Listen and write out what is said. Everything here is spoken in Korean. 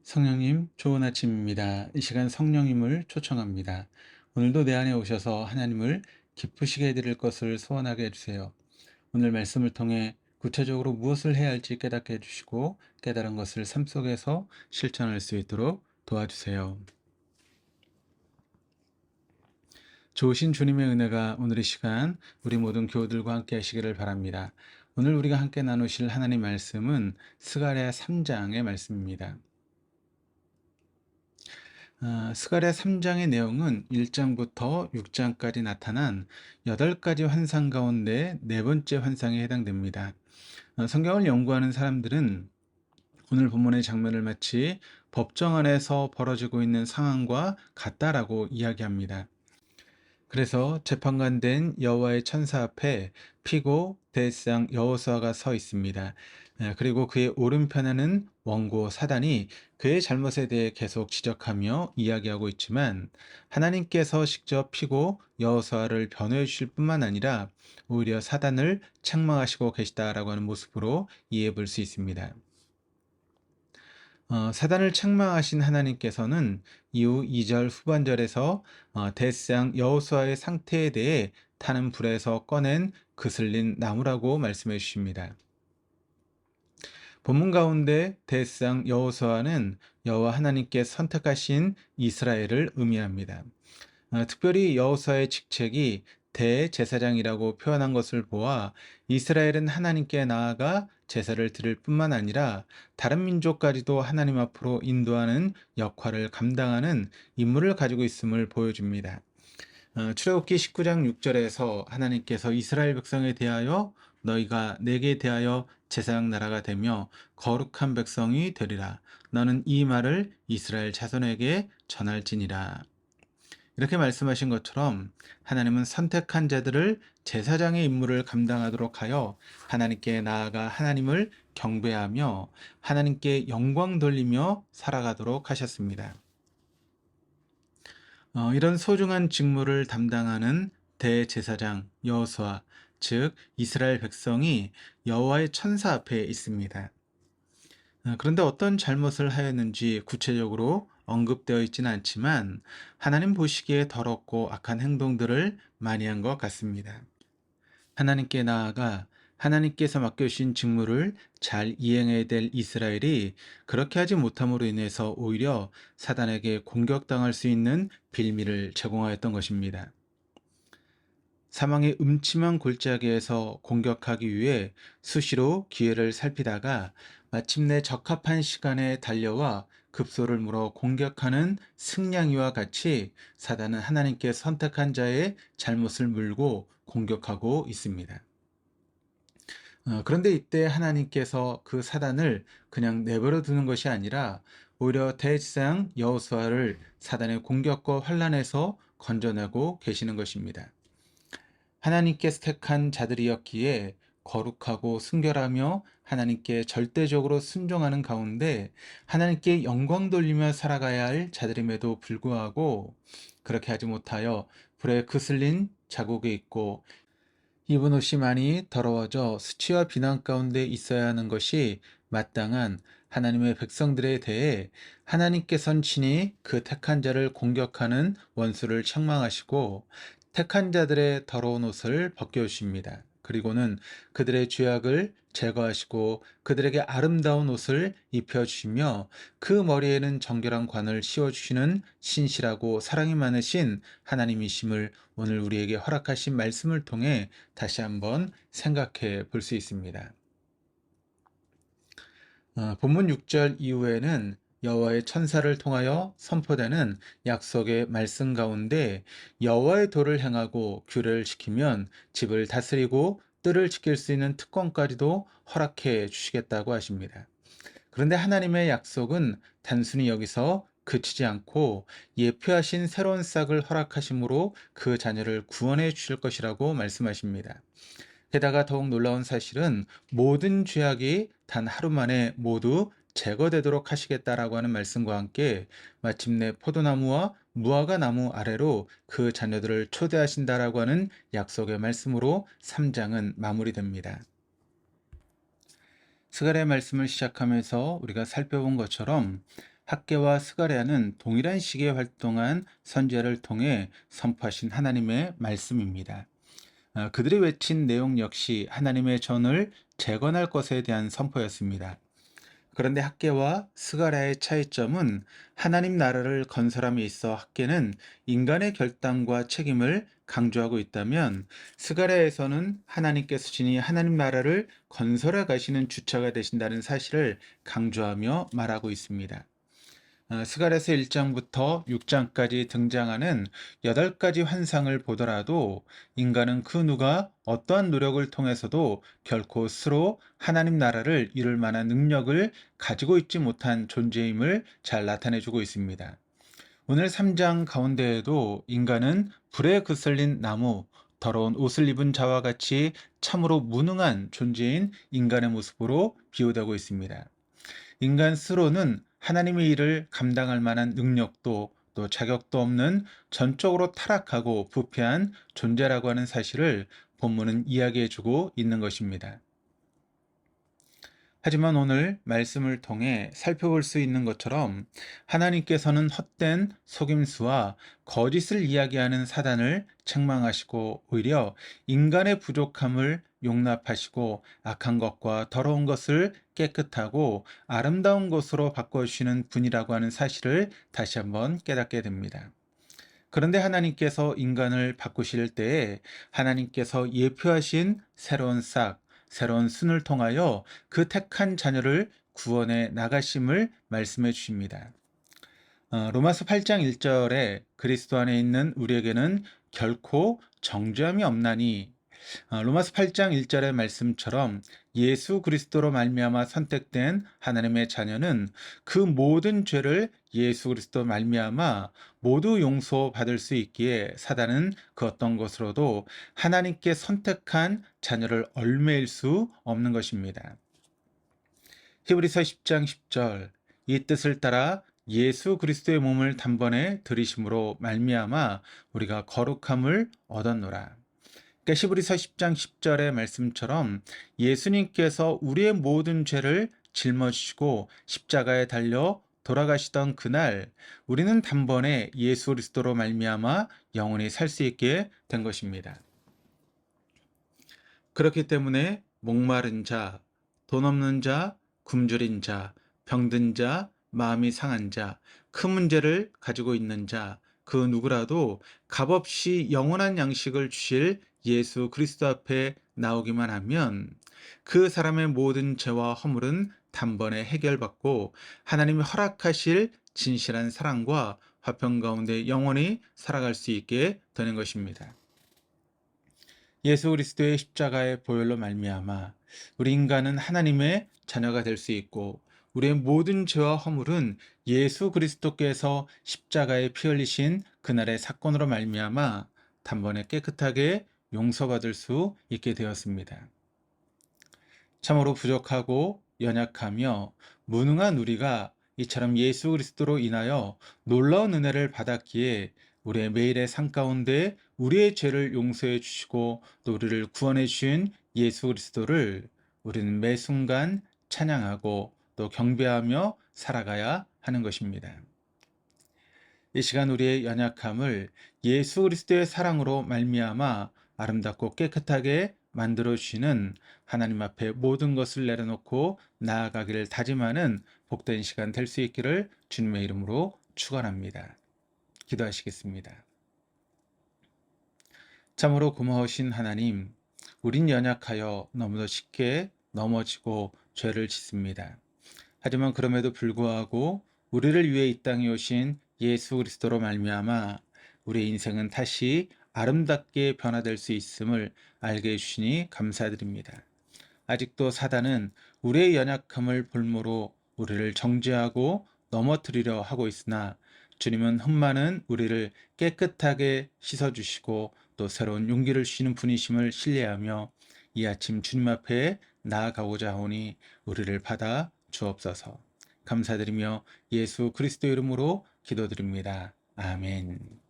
성령님, 좋은 아침입니다. 이 시간 성령님을 초청합니다. 오늘도 내 안에 오셔서 하나님을 기쁘시게 해드릴 것을 소원하게 해주세요. 오늘 말씀을 통해 구체적으로 무엇을 해야 할지 깨닫게 해주시고 깨달은 것을 삶 속에서 실천할 수 있도록 도와주세요. 좋으신 주님의 은혜가 오늘 이 시간 우리 모든 교우들과 함께 하시기를 바랍니다. 오늘 우리가 함께 나누실 하나님 말씀은 스가랴 3장의 말씀입니다. 스가랴 3장의 내용은 1장부터 6장까지 나타난 8가지 환상 가운데 네 번째 환상에 해당됩니다. 성경을 연구하는 사람들은 오늘 본문의 장면을 마치 법정 안에서 벌어지고 있는 상황과 같다라고 이야기합니다. 그래서 재판관 된 여호와의 천사 앞에 피고 대상 여호수아가 서 있습니다. 그리고 그의 오른편에는 원고 사단이 그의 잘못에 대해 계속 지적하며 이야기하고 있지만 하나님께서 직접 피고 여호수아를 변호해 주실 뿐만 아니라 오히려 사단을 책망하시고 계시다라고 하는 모습으로 이해해 볼 수 있습니다. 사단을 책망하신 하나님께서는 이후 2절 후반절에서 대상 여호수아의 상태에 대해 타는 불에서 꺼낸 그슬린 나무라고 말씀해 주십니다. 본문 가운데 대상 여호수아는 여호와 하나님께 선택하신 이스라엘을 의미합니다. 특별히 여호수아의 직책이 대제사장이라고 표현한 것을 보아 이스라엘은 하나님께 나아가 제사를 드릴 뿐만 아니라 다른 민족까지도 하나님 앞으로 인도하는 역할을 감당하는 임무를 가지고 있음을 보여줍니다. 출애굽기 19장 6절에서 하나님께서 이스라엘 백성에 대하여 너희가 내게 대하여 제사장 나라가 되며 거룩한 백성이 되리라. 너는 이 말을 이스라엘 자손에게 전할지니라. 이렇게 말씀하신 것처럼 하나님은 선택한 자들을 제사장의 임무를 감당하도록 하여 하나님께 나아가 하나님을 경배하며 하나님께 영광 돌리며 살아가도록 하셨습니다. 이런 소중한 직무를 담당하는 대제사장 여호수아, 즉 이스라엘 백성이 여호와의 천사 앞에 있습니다. 그런데 어떤 잘못을 하였는지 구체적으로 언급되어 있지는 않지만 하나님 보시기에 더럽고 악한 행동들을 많이 한 것 같습니다. 하나님께 나아가 하나님께서 맡겨주신 직무를 잘 이행해야 될 이스라엘이 그렇게 하지 못함으로 인해서 오히려 사단에게 공격당할 수 있는 빌미를 제공하였던 것입니다. 사망의 음침한 골짜기에서 공격하기 위해 수시로 기회를 살피다가 마침내 적합한 시간에 달려와 급소를 물어 공격하는 승냥이와 같이 사단은 하나님께 선택한 자의 잘못을 물고 공격하고 있습니다. 그런데 이때 하나님께서 그 사단을 그냥 내버려 두는 것이 아니라 오히려 대지상 여호수아를 사단의 공격과 환란에서 건져내고 계시는 것입니다. 하나님께서 택한 자들이었기에 거룩하고 순결하며 하나님께 절대적으로 순종하는 가운데 하나님께 영광 돌리며 살아가야 할 자들임에도 불구하고 그렇게 하지 못하여 불에 그슬린 자국이 있고 입은 옷이 많이 더러워져 수치와 비난 가운데 있어야 하는 것이 마땅한 하나님의 백성들에 대해 하나님께선 친히 그 택한 자를 공격하는 원수를 책망하시고 택한 자들의 더러운 옷을 벗겨주십니다. 그리고는 그들의 죄악을 제거하시고 그들에게 아름다운 옷을 입혀주시며 그 머리에는 정결한 관을 씌워주시는 신실하고 사랑이 많으신 하나님이심을 오늘 우리에게 허락하신 말씀을 통해 다시 한번 생각해 볼 수 있습니다. 본문 6절 이후에는 여호와의 천사를 통하여 선포되는 약속의 말씀 가운데 여호와의 도를 행하고 규례를 지키면 집을 다스리고 뜰을 지킬 수 있는 특권까지도 허락해 주시겠다고 하십니다. 그런데 하나님의 약속은 단순히 여기서 그치지 않고 예표하신 새로운 싹을 허락하심으로 그 자녀를 구원해 주실 것이라고 말씀하십니다. 게다가 더욱 놀라운 사실은 모든 죄악이 단 하루 만에 모두 제거되도록 하시겠다라고 하는 말씀과 함께 마침내 포도나무와 무화과 나무 아래로 그 자녀들을 초대하신다라고 하는 약속의 말씀으로 3장은 마무리됩니다. 스가랴의 말씀을 시작하면서 우리가 살펴본 것처럼 학개와 스가랴는 동일한 시기에 활동한 선지자를 통해 선포하신 하나님의 말씀입니다. 그들이 외친 내용 역시 하나님의 전을 재건할 것에 대한 선포였습니다. 그런데 학개와 스가랴의 차이점은 하나님 나라를 건설함에 있어 학개는 인간의 결단과 책임을 강조하고 있다면 스가랴에서는 하나님께서 친히 하나님 나라를 건설해 가시는 주체가 되신다는 사실을 강조하며 말하고 있습니다. 스가랴서 1장부터 6장까지 등장하는 8가지 환상을 보더라도 인간은 그 누가 어떠한 노력을 통해서도 결코 스스로 하나님 나라를 이룰 만한 능력을 가지고 있지 못한 존재임을 잘 나타내주고 있습니다. 오늘 3장 가운데에도 인간은 불에 그슬린 나무, 더러운 옷을 입은 자와 같이 참으로 무능한 존재인 인간의 모습으로 비유되고 있습니다. 인간 스스로는 하나님의 일을 감당할 만한 능력도 또 자격도 없는 전적으로 타락하고 부패한 존재라고 하는 사실을 본문은 이야기해주고 있는 것입니다. 하지만 오늘 말씀을 통해 살펴볼 수 있는 것처럼 하나님께서는 헛된 속임수와 거짓을 이야기하는 사단을 책망하시고 오히려 인간의 부족함을 용납하시고 악한 것과 더러운 것을 깨끗하고 아름다운 것으로 바꿔주시는 분이라고 하는 사실을 다시 한번 깨닫게 됩니다. 그런데 하나님께서 인간을 바꾸실 때에 하나님께서 예표하신 새로운 싹, 새로운 순을 통하여 그 택한 자녀를 구원해 나가심을 말씀해 주십니다. 로마서 8장 1절에 그리스도 안에 있는 우리에게는 결코 정죄함이 없나니 로마서 8장 1절의 말씀처럼 예수 그리스도로 말미암아 선택된 하나님의 자녀는 그 모든 죄를 예수 그리스도 말미암아 모두 용서받을 수 있기에 사단은 그 어떤 것으로도 하나님께 선택한 자녀를 얽매일 수 없는 것입니다. 히브리서 10장 10절 이 뜻을 따라 예수 그리스도의 몸을 단번에 들이심으로 말미암아 우리가 거룩함을 얻었노라. 그러니까 히브리서 10장 10절의 말씀처럼 예수님께서 우리의 모든 죄를 짊어지시고 십자가에 달려 돌아가시던 그날 우리는 단번에 예수 그리스도로 말미암아 영원히 살 수 있게 된 것입니다. 그렇기 때문에 목마른 자, 돈 없는 자, 굶주린 자, 병든 자, 마음이 상한 자, 큰 문제를 가지고 있는 자, 그 누구라도 값없이 영원한 양식을 주실 예수 그리스도 앞에 나오기만 하면 그 사람의 모든 죄와 허물은 단번에 해결받고 하나님이 허락하실 진실한 사랑과 화평 가운데 영원히 살아갈 수 있게 되는 것입니다. 예수 그리스도의 십자가의 보혈로 말미암아 우리 인간은 하나님의 자녀가 될 수 있고 우리의 모든 죄와 허물은 예수 그리스도께서 십자가에 피 흘리신 그날의 사건으로 말미암아 단번에 깨끗하게 용서받을 수 있게 되었습니다. 참으로 부족하고 연약하며 무능한 우리가 이처럼 예수 그리스도로 인하여 놀라운 은혜를 받았기에 우리의 매일의 삶 가운데 우리의 죄를 용서해 주시고 또 우리를 구원해 주신 예수 그리스도를 우리는 매 순간 찬양하고 또 경배하며 살아가야 하는 것입니다. 이 시간 우리의 연약함을 예수 그리스도의 사랑으로 말미암아 아름답고 깨끗하게 만들어 주시는 하나님 앞에 모든 것을 내려놓고 나아가기를 다짐하는 복된 시간 될 수 있기를 주님의 이름으로 축원합니다. 기도하시겠습니다. 참으로 고마우신 하나님, 우린 연약하여 너무도 쉽게 넘어지고 죄를 짓습니다. 하지만 그럼에도 불구하고 우리를 위해 이 땅에 오신 예수 그리스도로 말미암아 우리의 인생은 다시 아름답게 변화될 수 있음을 알게 해주시니 감사드립니다. 아직도 사단은 우리의 연약함을 볼모로 우리를 정죄하고 넘어뜨리려 하고 있으나 주님은 흠많은 우리를 깨끗하게 씻어주시고 또 새로운 용기를 주시는 분이심을 신뢰하며 이 아침 주님 앞에 나아가고자 하오니 우리를 받아 주옵소서. 감사드리며 예수 그리스도 이름으로 기도드립니다. 아멘.